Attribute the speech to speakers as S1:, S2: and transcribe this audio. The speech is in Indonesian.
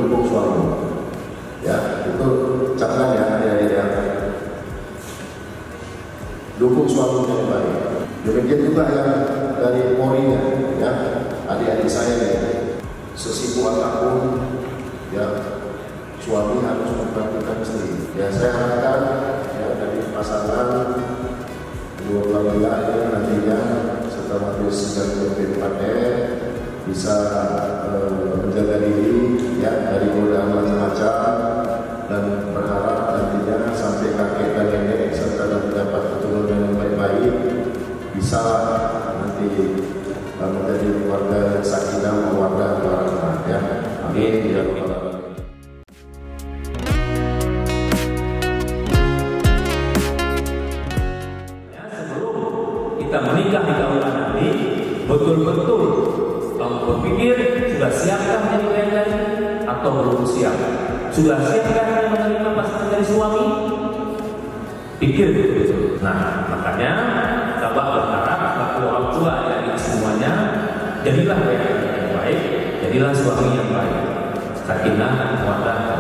S1: mendukung suami. Ya, itu camkan ya, adik-adik ya. Dukung suami yang baik. Demikian juga yang dari Morinya, ya, adik-adik saya nih, sesibuk apapun, ya, suami harus memperhatikan istri. Ya, saya harapkan ya dari pasangan dua belah pihak ya nantinya setelah sidang PP4 bisa menjaga diri ya dari godaan macam-macam, dan berharap nantinya sampai kakek dan nenek serta mendapat keturunan yang baik-baik bisa nanti menjadi keluarga sakinah mawaddah warahmah ya. Amin ya rabbal alamin.
S2: Sebelum kita menikah di tahun Nabi, betul-betul kamu berpikir sudah siapkah menjadi bidadari atau belum siap? Sudah siapkah menerima pasangan dari suami? Pikir betul. Nah, makanya coba berharap kepada orang tua dari semuanya, jadilah yang baik, jadilah suami yang baik. Sakinah, mawaddah